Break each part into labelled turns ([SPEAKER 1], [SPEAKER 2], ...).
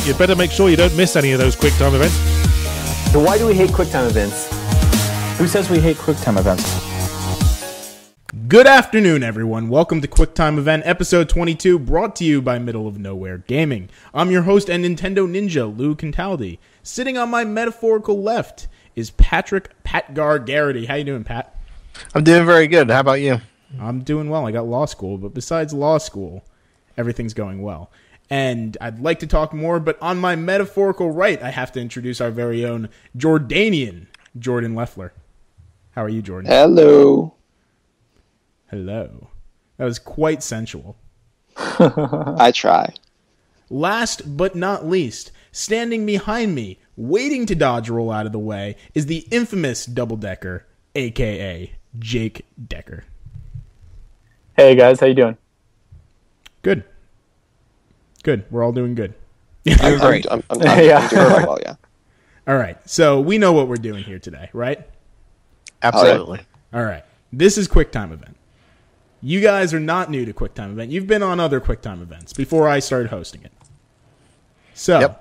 [SPEAKER 1] You better make sure you don't miss any of those QuickTime events.
[SPEAKER 2] So why do we hate QuickTime events?
[SPEAKER 3] Who says we hate QuickTime events?
[SPEAKER 4] Good afternoon, everyone. Welcome to QuickTime Event, episode 22, brought to you by Middle of Nowhere Gaming. I'm your host and Nintendo Ninja, Lou Cantaldi. Sitting on my metaphorical left is Patrick Patgar Garrity. How you doing, Pat?
[SPEAKER 5] I'm doing very good. How about you?
[SPEAKER 4] I'm doing well. I got law school, but besides law school, everything's going well. And I'd like to talk more, but on my metaphorical right, I have to introduce our very own Jordanian, Jordan Leffler. How are you, Jordan?
[SPEAKER 6] Hello.
[SPEAKER 4] Hello. That was quite sensual.
[SPEAKER 6] I try.
[SPEAKER 4] Last but not least, standing behind me, waiting to dodge roll out of the way, is the infamous double-decker, a.k.a. Jake Decker.
[SPEAKER 3] Hey guys, how you doing?
[SPEAKER 4] Good. Good. We're all doing good.
[SPEAKER 6] I'm great. I'm doing very well, yeah.
[SPEAKER 4] All right. So we know what we're doing here today, right?
[SPEAKER 5] Absolutely.
[SPEAKER 4] All right. This is QuickTime Event. You guys are not new to QuickTime Event. You've been on other QuickTime events before I started hosting it. So,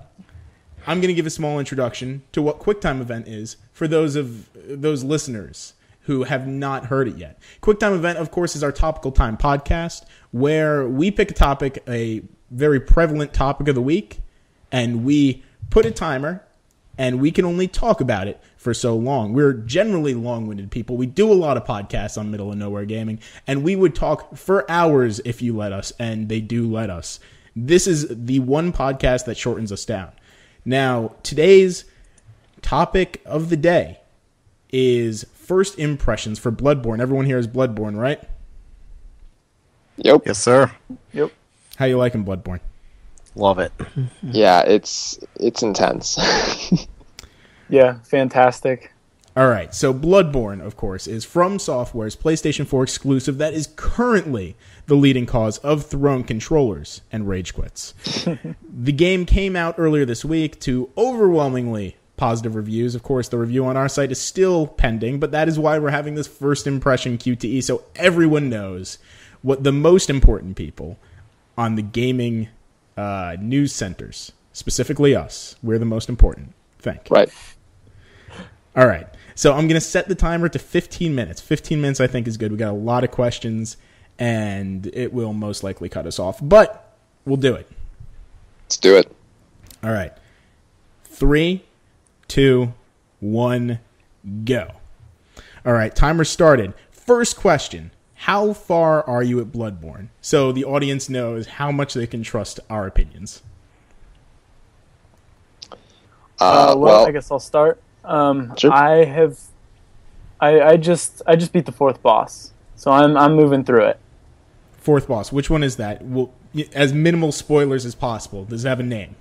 [SPEAKER 4] I'm going to give a small introduction to what QuickTime Event is for those listeners who have not heard it yet. QuickTime Event, of course, is our Topical Time podcast where we pick a topic, a very prevalent topic of the week, and we put a timer, and we can only talk about it for so long. We're generally long-winded people. We do a lot of podcasts on Middle of Nowhere Gaming, and we would talk for hours if you let us, and they do let us. This is the one podcast that shortens us down. Now, today's topic of the day is first impressions for Bloodborne. Everyone here is Bloodborne, right?
[SPEAKER 6] Yep.
[SPEAKER 5] Yes, sir.
[SPEAKER 3] Yep.
[SPEAKER 4] How you liking Bloodborne?
[SPEAKER 5] Love it.
[SPEAKER 6] Yeah, it's intense.
[SPEAKER 3] Yeah, fantastic.
[SPEAKER 4] All right, so Bloodborne, of course, is From Software's PlayStation 4 exclusive that is currently the leading cause of thrown controllers and rage quits. The game came out earlier this week to overwhelmingly positive reviews. Of course, the review on our site is still pending, but that is why we're having this first impression QTE, so everyone knows what the most important people on the gaming news centers, specifically us, we're the most important, think.
[SPEAKER 6] Right.
[SPEAKER 4] All right. So I'm going to set the timer to 15 minutes. 15 minutes I think is good. We got a lot of questions, and it will most likely cut us off. But we'll do it.
[SPEAKER 6] Let's do it.
[SPEAKER 4] All right. 3, 2, 1, go. All right. Timer started. First question. How far are you at Bloodborne? So the audience knows how much they can trust our opinions.
[SPEAKER 3] Well, I guess I'll start.
[SPEAKER 6] Sure.
[SPEAKER 3] I just beat the fourth boss, so I'm moving through it.
[SPEAKER 4] Fourth boss. Which one is that? Well, as minimal spoilers as possible. Does it have a name?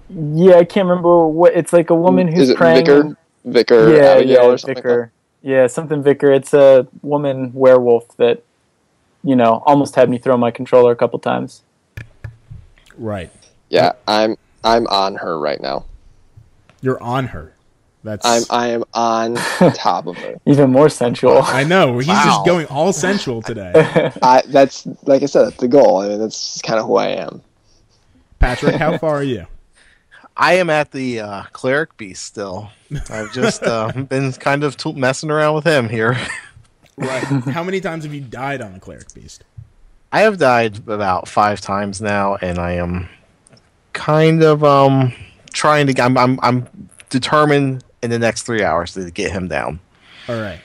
[SPEAKER 3] Yeah, I can't remember what. It's like a woman who's
[SPEAKER 6] Is it
[SPEAKER 3] praying.
[SPEAKER 6] Vicar Abigail or something
[SPEAKER 3] Vicar.
[SPEAKER 6] like
[SPEAKER 3] Yeah, something Vicar. It's a woman werewolf that, almost had me throw my controller a couple times.
[SPEAKER 4] Right.
[SPEAKER 6] that? Yeah, I'm on her right now.
[SPEAKER 4] You're on her. That's.
[SPEAKER 6] I am on top of her.
[SPEAKER 3] Even more sensual.
[SPEAKER 4] I know. He's just going all sensual today.
[SPEAKER 6] That's, like I said, that's the goal. I mean, that's kind of who I am.
[SPEAKER 4] Patrick, how far are you?
[SPEAKER 5] I am at the cleric beast still. I've just been kind of messing around with him here.
[SPEAKER 4] Right. How many times have you died on the cleric beast?
[SPEAKER 5] I have died about 5 times now, and I am kind of trying to. I'm determined in the next 3 hours to get him down.
[SPEAKER 4] All right.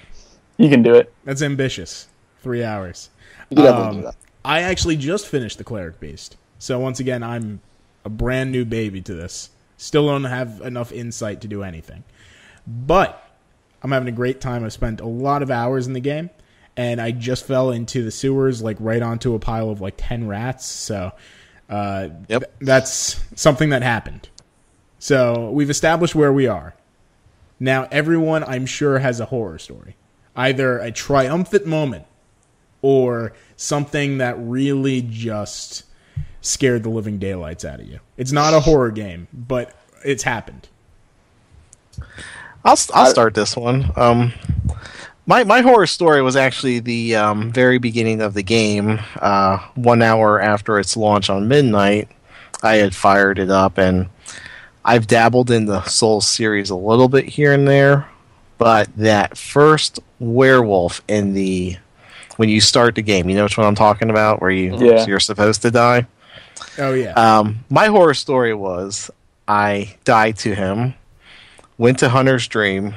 [SPEAKER 3] You can do it.
[SPEAKER 4] That's ambitious. 3 hours.
[SPEAKER 6] You can definitely do that.
[SPEAKER 4] I actually just finished the cleric beast. So once again, I'm a brand new baby to this. Still don't have enough insight to do anything. But I'm having a great time. I've spent a lot of hours in the game, and I just fell into the sewers, like right onto a pile of like 10 rats. So that's something that happened. So we've established where we are. Now, everyone, I'm sure, has a horror story. Either a triumphant moment or something that really just scared the living daylights out of you. It's not a horror game, but it's happened.
[SPEAKER 5] I'll start this one. My horror story was actually the very beginning of the game. 1 hour after its launch on midnight, I had fired it up, and I've dabbled in the Souls series a little bit here and there, but that first werewolf in when you start the game, you know which one I'm talking about, where you're supposed to die?
[SPEAKER 4] Oh, yeah.
[SPEAKER 5] My horror story was I died to him, went to Hunter's Dream,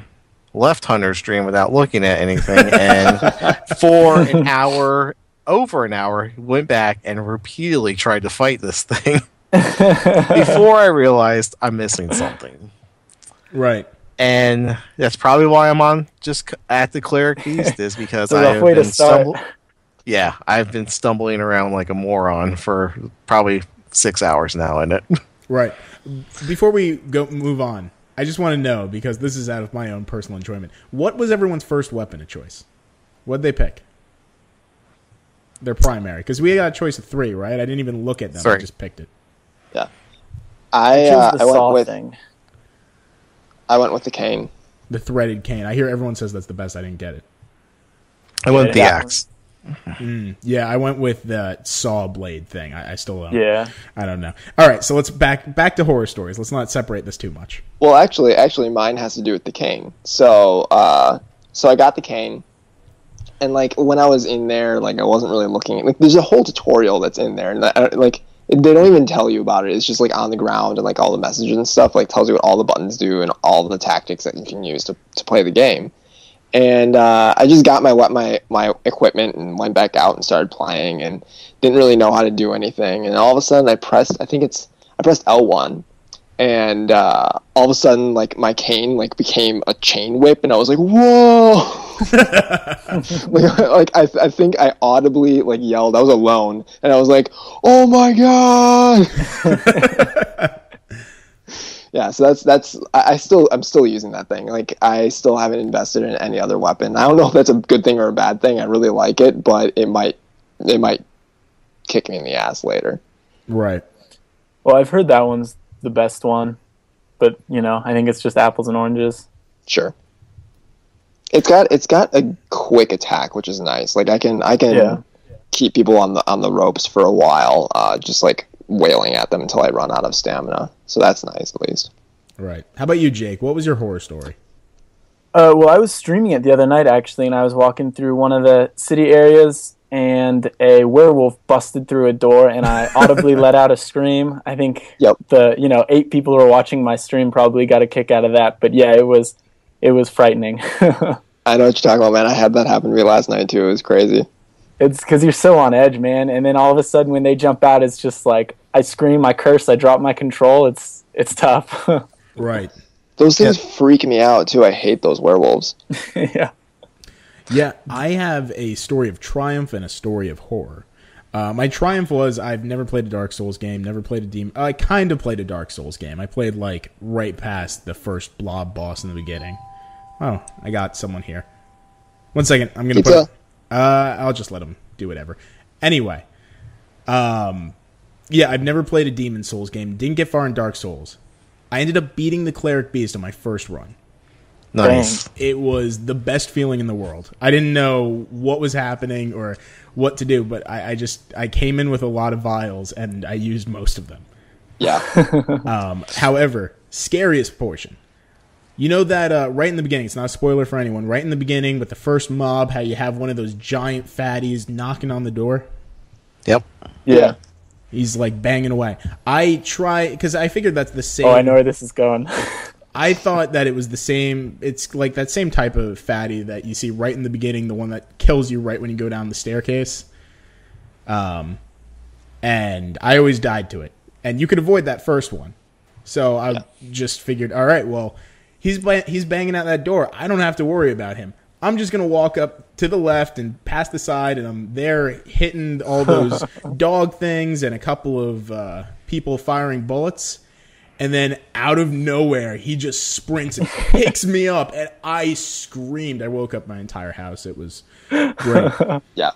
[SPEAKER 5] left Hunter's Dream without looking at anything, and for over an hour, went back and repeatedly tried to fight this thing before I realized I'm missing something.
[SPEAKER 4] Right.
[SPEAKER 5] And that's probably why I'm on just at the Cleric Beast, is because I've been stumbling around like a moron for probably 6 hours now in it.
[SPEAKER 4] Right. Before we move on, I just want to know, because this is out of my own personal enjoyment, what was everyone's first weapon of choice? What'd they pick? Their primary. Because we got a choice of 3, right? I didn't even look at them. I just picked it.
[SPEAKER 6] Yeah.
[SPEAKER 3] I
[SPEAKER 6] went with the cane.
[SPEAKER 4] The threaded cane. I hear everyone says that's the best. I didn't get it.
[SPEAKER 5] I went with the axe.
[SPEAKER 4] Yeah, I went with the saw blade thing. I still don't.
[SPEAKER 3] Yeah.
[SPEAKER 4] I don't know. All right, so let's back to horror stories. Let's not separate this too much.
[SPEAKER 6] Well, actually, mine has to do with the cane. So I got the cane, and like when I was in there, like I wasn't really looking. Like there's a whole tutorial that's in there, and they don't even tell you about it. It's just like on the ground, and like all the messages and stuff like tells you what all the buttons do and all the tactics that you can use to play the game. And I just got my equipment and went back out and started playing, and didn't really know how to do anything. And all of a sudden, I pressed L1, and all of a sudden, like my cane like became a chain whip, and I was like, "Whoa!" I think I audibly like yelled. I was alone, and I was like, "Oh my god!" Yeah, so I'm still using that thing. Like I still haven't invested in any other weapon. I don't know if that's a good thing or a bad thing. I really like it, but it might kick me in the ass later.
[SPEAKER 4] Right.
[SPEAKER 3] Well, I've heard that one's the best one, but I think it's just apples and oranges.
[SPEAKER 6] Sure. It's got a quick attack, which is nice. Like I can keep people on the ropes for a while, just like wailing at them until I run out of stamina. So that's nice, at least.
[SPEAKER 4] Right. How about you, Jake? What was your horror story?
[SPEAKER 3] Well, I was streaming it the other night, actually, and I was walking through one of the city areas, and a werewolf busted through a door, and I audibly let out a scream. I think the 8 people who were watching my stream probably got a kick out of that. But yeah, it was frightening.
[SPEAKER 6] I know what you're talking about, man. I had that happen to me last night, too. It was crazy.
[SPEAKER 3] It's because you're so on edge, man. And then all of a sudden when they jump out, it's just like, I scream, I curse, I drop my control. It's tough.
[SPEAKER 4] Right.
[SPEAKER 6] Those things freak me out, too. I hate those werewolves.
[SPEAKER 3] Yeah.
[SPEAKER 4] Yeah, I have a story of triumph and a story of horror. My triumph was I've never played a Dark Souls game, never played a Demon... I kind of played a Dark Souls game. I played, like, right past the first blob boss in the beginning. Oh, I got someone here. 1 second, I'm going to put... I'll just let him do whatever. Anyway, yeah, I've never played a Demon Souls game. Didn't get far in Dark Souls. I ended up beating the Cleric Beast on my first run.
[SPEAKER 5] Nice.
[SPEAKER 4] It was the best feeling in the world. I didn't know what was happening or what to do, but I came in with a lot of vials, and I used most of them.
[SPEAKER 6] Yeah.
[SPEAKER 4] However, scariest portion. You know that right in the beginning, it's not a spoiler for anyone, right in the beginning with the first mob, how you have one of those giant fatties knocking on the door?
[SPEAKER 5] Yep.
[SPEAKER 3] Yeah.
[SPEAKER 4] He's like banging away. I try, because I figured that's the same.
[SPEAKER 3] Oh, I know where this is going.
[SPEAKER 4] I thought that it was the same, it's like that same type of fatty that you see right in the beginning, the one that kills you right when you go down the staircase. And I always died to it. And you could avoid that first one. So I just figured, all right, well, he's banging out that door. I don't have to worry about him. I'm just going to walk up to the left and past the side, and I'm there hitting all those dog things and a couple of people firing bullets. And then out of nowhere, he just sprints and picks me up, and I screamed. I woke up my entire house. It was great.
[SPEAKER 6] Yeah.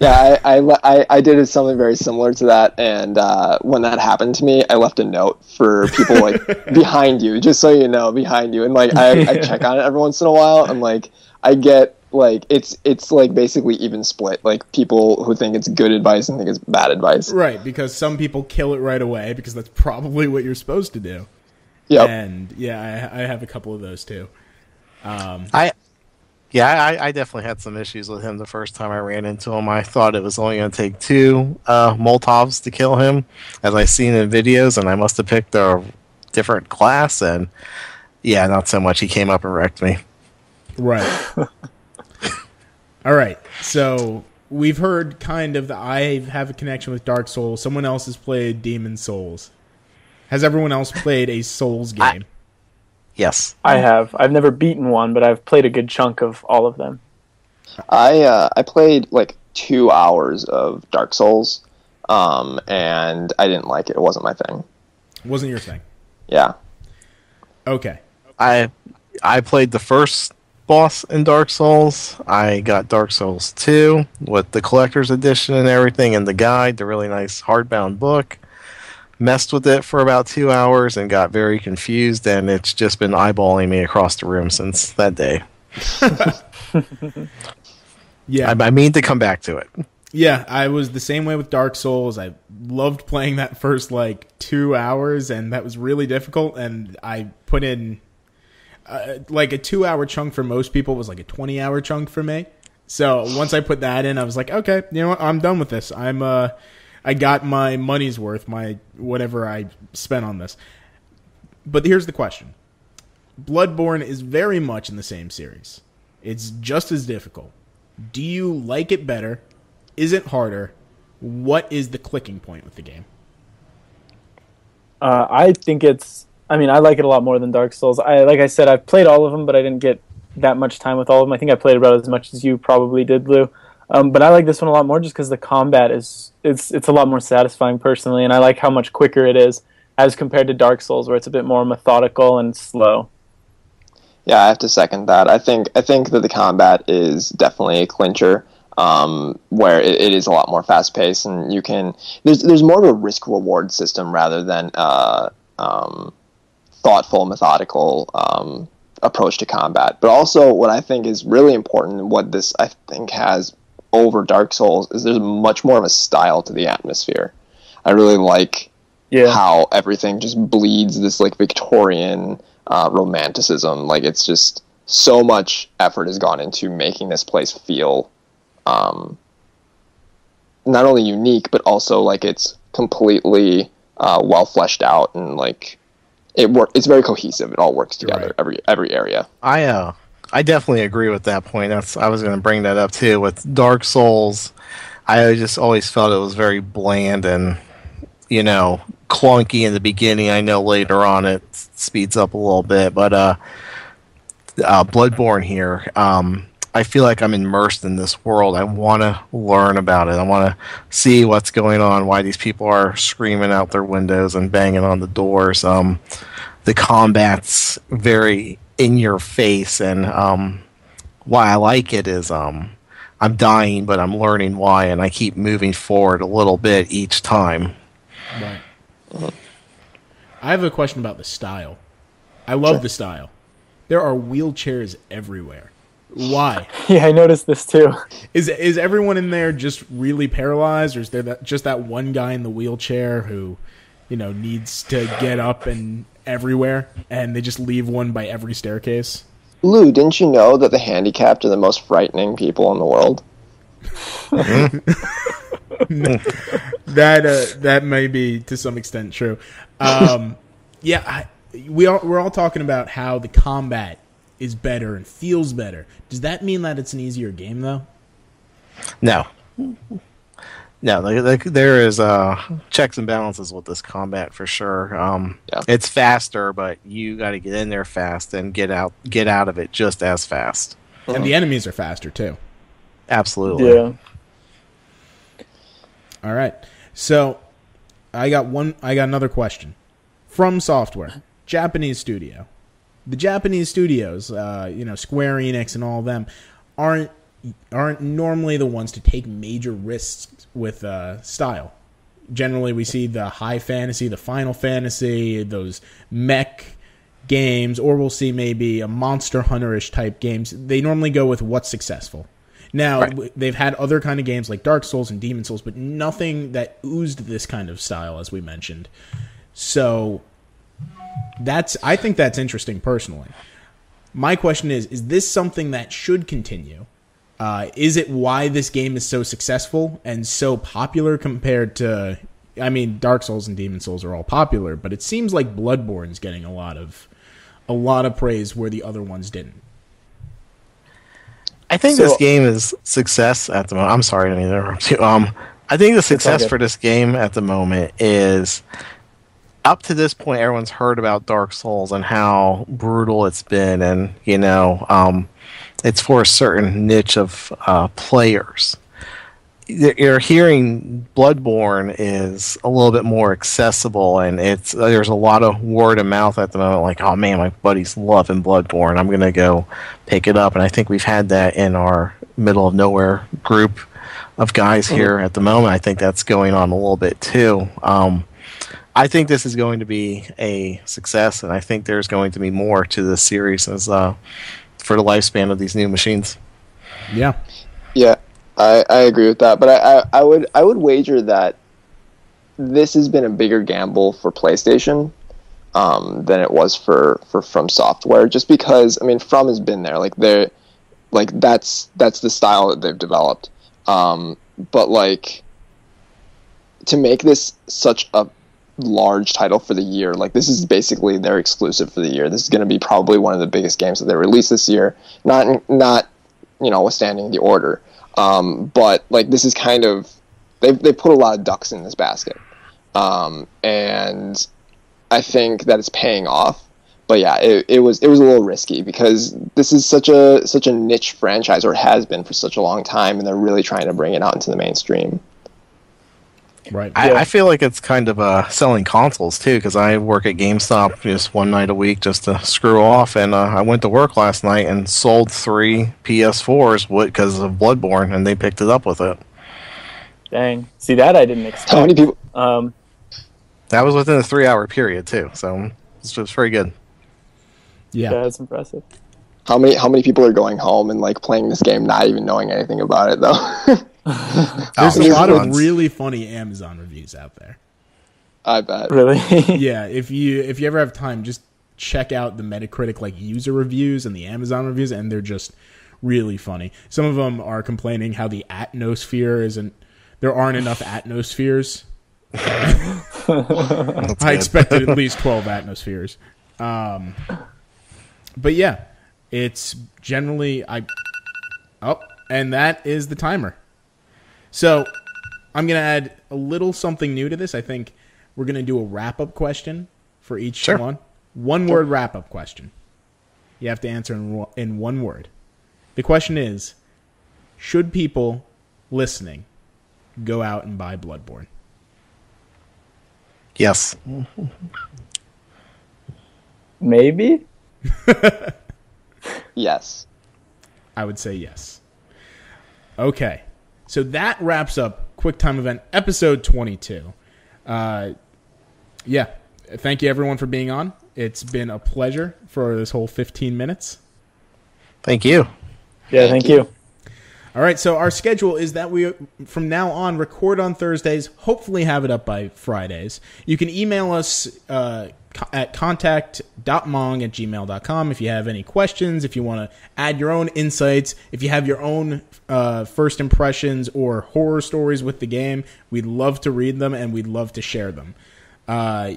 [SPEAKER 6] Yeah, I did something very similar to that, and when that happened to me, I left a note for people like behind you, just so you know, behind you, and like I check on it every once in a while, and like I get like it's like basically even split. Like people who think it's good advice and think it's bad advice.
[SPEAKER 4] Right, because some people kill it right away because that's probably what you're supposed to do.
[SPEAKER 6] Yep.
[SPEAKER 4] And yeah, I have a couple of those too.
[SPEAKER 5] I definitely had some issues with him the first time I ran into him. I thought it was only going to take 2 Molotovs to kill him, as I seen in videos, and I must have picked a different class, and yeah, not so much. He came up and wrecked me.
[SPEAKER 4] Right. All right, so we've heard kind of I have a connection with Dark Souls. Someone else has played Demon Souls. Has everyone else played a Souls game?
[SPEAKER 5] Yes.
[SPEAKER 3] I have. I've never beaten one, but I've played a good chunk of all of them.
[SPEAKER 6] I played like 2 hours of Dark Souls, and I didn't like it. It wasn't my thing.
[SPEAKER 4] Wasn't your thing?
[SPEAKER 6] Yeah.
[SPEAKER 4] Okay.
[SPEAKER 5] I played the first boss in Dark Souls. I got Dark Souls 2 with the collector's edition and everything, and the guide, the really nice hardbound book. Messed with it for about 2 hours and got very confused, and it's just been eyeballing me across the room since that day.
[SPEAKER 4] Yeah.
[SPEAKER 5] I mean to come back to it.
[SPEAKER 4] Yeah, I was the same way with Dark Souls. I loved playing that first, 2 hours, and that was really difficult, and I put in, a 2-hour chunk for most people was like a 20-hour chunk for me. So once I put that in, I was like, okay, you know what, I'm done with this. I got my money's worth, my whatever I spent on this. But here's the question. Bloodborne is very much in the same series. It's just as difficult. Do you like it better? Is it harder? What is the clicking point with the game?
[SPEAKER 3] I think I like it a lot more than Dark Souls. Like I said, I've played all of them, but I didn't get that much time with all of them. I think I played about as much as you probably did, Lou. But I like this one a lot more just because the combat it's a lot more satisfying personally, and I like how much quicker it is as compared to Dark Souls, where it's a bit more methodical and slow.
[SPEAKER 6] Yeah, I have to second that. I think that the combat is definitely a clincher, where it is a lot more fast paced, and you can there's more of a risk reward system rather than thoughtful, methodical approach to combat. But also, what I think is really important, what this I think has over Dark Souls, is there's much more of a style to the atmosphere. I really like how everything just bleeds this Victorian romanticism. Like, it's just so much effort has gone into making this place feel not only unique, but also it's completely well fleshed out, and it's very cohesive. It all works together, right. every area.
[SPEAKER 5] I definitely agree with that point. I was going to bring that up too. With Dark Souls, I just always felt it was very bland and, clunky in the beginning. I know later on it speeds up a little bit, but Bloodborne here, I feel like I'm immersed in this world. I want to learn about it. I want to see what's going on, why these people are screaming out their windows and banging on the doors. The combat's very in your face, and why I like it is I'm dying, but I'm learning why, and I keep moving forward a little bit each time.
[SPEAKER 4] Right. I have a question about the style. I love the style. There are wheelchairs everywhere. Why?
[SPEAKER 3] Yeah, I noticed this too.
[SPEAKER 4] Is everyone in there just really paralyzed, or is there just that one guy in the wheelchair who, needs to get up and everywhere, and they just leave one by every staircase?
[SPEAKER 6] Lou, didn't you know that the handicapped are the most frightening people in the world?
[SPEAKER 4] That may be to some extent true. We're all talking about how the combat is better and feels better. Does that mean that it's an easier game, though?
[SPEAKER 5] No. There is checks and balances with this combat for sure. It's faster, but you got to get in there fast and get out of it just as fast.
[SPEAKER 4] And the enemies are faster too.
[SPEAKER 5] Absolutely.
[SPEAKER 3] Yeah.
[SPEAKER 4] All right. So I got another question. From Software, Japanese studio. The Japanese studios, Square Enix and all of them, aren't normally the ones to take major risks with style. Generally, we see the high fantasy, the Final Fantasy, those mech games, or we'll see maybe a Monster Hunter-ish type games. They normally go with what's successful. Now, they've had other kind of games like Dark Souls and Demon Souls, but nothing that oozed this kind of style, as we mentioned. So I think that's interesting personally. My question is this something that should continue? Is it why this game is so successful and so popular compared to, I mean, Dark Souls and Demon Souls are all popular, but it seems like Bloodborne's getting a lot of praise where the other ones didn't.
[SPEAKER 5] I think this game is success at the moment. I'm sorry to interrupt you. I think the success for this game at the moment is, up to this point, everyone's heard about Dark Souls and how brutal it's been, and it's for a certain niche of players. You're hearing Bloodborne is a little bit more accessible, and there's a lot of word of mouth at the moment, like, oh man, my buddy's loving Bloodborne, I'm going to go pick it up. And I think we've had that in our middle of nowhere group of guys here at the moment. I think that's going on a little bit too. I think this is going to be a success, and I think there's going to be more to this series as for the lifespan of these new machines.
[SPEAKER 4] Yeah.
[SPEAKER 6] I agree with that, but I would wager that this has been a bigger gamble for PlayStation than it was for From Software, just because, I mean, From has been there, that's the style that they've developed, but like, to make this such a large title for the year, like, this is basically their exclusive for the year. This is going to be probably one of the biggest games that they release this year, not withstanding the order. But like, this is kind of, they put a lot of ducks in this basket, and I think that it's paying off. But yeah, it was a little risky because this is such a niche franchise, or it has been for such a long time, and they're really trying to bring it out into the mainstream.
[SPEAKER 4] Right.
[SPEAKER 5] I feel like it's kind of selling consoles too, because I work at GameStop just one night a week just to screw off, and I went to work last night and sold 3 PS4s because of Bloodborne, and they picked it up with it.
[SPEAKER 3] Dang. See, that I didn't expect.
[SPEAKER 6] How many people?
[SPEAKER 5] That was within a 3-hour period too, so it's just very good.
[SPEAKER 4] Yeah,
[SPEAKER 3] that's impressive.
[SPEAKER 6] How many people are going home and like playing this game, not even knowing anything about it though?
[SPEAKER 4] There's a lot of really funny Amazon reviews out there.
[SPEAKER 6] I bet.
[SPEAKER 3] Really?
[SPEAKER 4] Yeah, if you ever have time, just check out the Metacritic like user reviews and the Amazon reviews, and they're just really funny. Some of them are complaining how the atmosphere there aren't enough atmospheres. I expected at least 12 atmospheres. But yeah, it's generally and that is the timer. So I'm going to add a little something new to this. I think we're going to do a wrap-up question for each one. One-word wrap-up question. You have to answer in one word. The question is, should people listening go out and buy Bloodborne?
[SPEAKER 5] Yes.
[SPEAKER 3] Maybe?
[SPEAKER 6] Yes.
[SPEAKER 4] I would say yes. Okay. So that wraps up QuickTime Event episode 22. Yeah. Thank you, everyone, for being on. It's been a pleasure for this whole 15 minutes.
[SPEAKER 5] Thank you.
[SPEAKER 3] Yeah, thank you.
[SPEAKER 4] All right, so our schedule is that we, from now on, record on Thursdays, hopefully have it up by Fridays. You can email us at contact.mong@gmail.com if you have any questions, if you want to add your own insights, if you have your own first impressions or horror stories with the game. We'd love to read them, and we'd love to share them.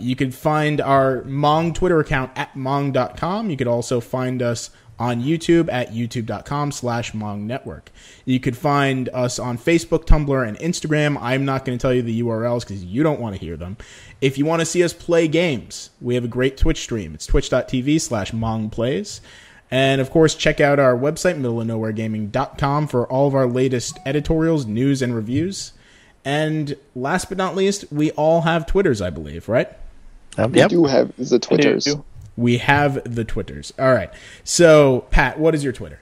[SPEAKER 4] You can find our Mong Twitter account at mong.com. You could also find us on YouTube at youtube.com/mongnetwork. You could find us on Facebook, Tumblr, and Instagram. I'm not going to tell you the URLs because you don't want to hear them. If you want to see us play games, we have a great Twitch stream. It's twitch.tv/mongplays. And, of course, check out our website, middleofnowheregaming.com, for all of our latest editorials, news, and reviews. And last but not least, we all have Twitters, I believe, right?
[SPEAKER 6] We do have the Twitters.
[SPEAKER 4] We have the Twitters. All right. So, Pat, what is your Twitter?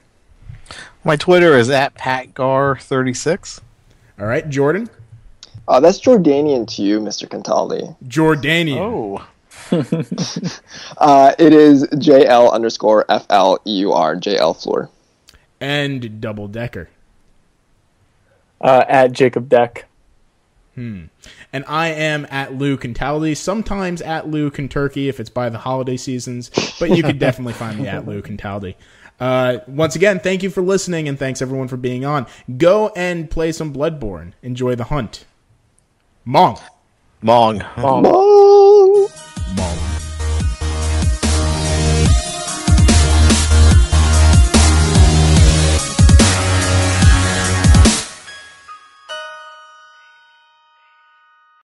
[SPEAKER 5] My Twitter is at PatGar36.
[SPEAKER 4] All right. Jordan?
[SPEAKER 6] That's Jordanian to you, Mr. Cantaldi.
[SPEAKER 4] Jordanian.
[SPEAKER 5] Oh.
[SPEAKER 6] It is JL_FLEUR, JL Floor.
[SPEAKER 4] And Double Decker.
[SPEAKER 3] At Jacob Deck.
[SPEAKER 4] And I am at Lou Kentaldi, sometimes at Lou Kentucky if it's by the holiday seasons, but you could definitely find me at Lou Kentaldi. Once again, thank you for listening, and thanks everyone for being on. Go and play some Bloodborne. Enjoy the hunt. Mong.
[SPEAKER 5] Mong.
[SPEAKER 3] Mong.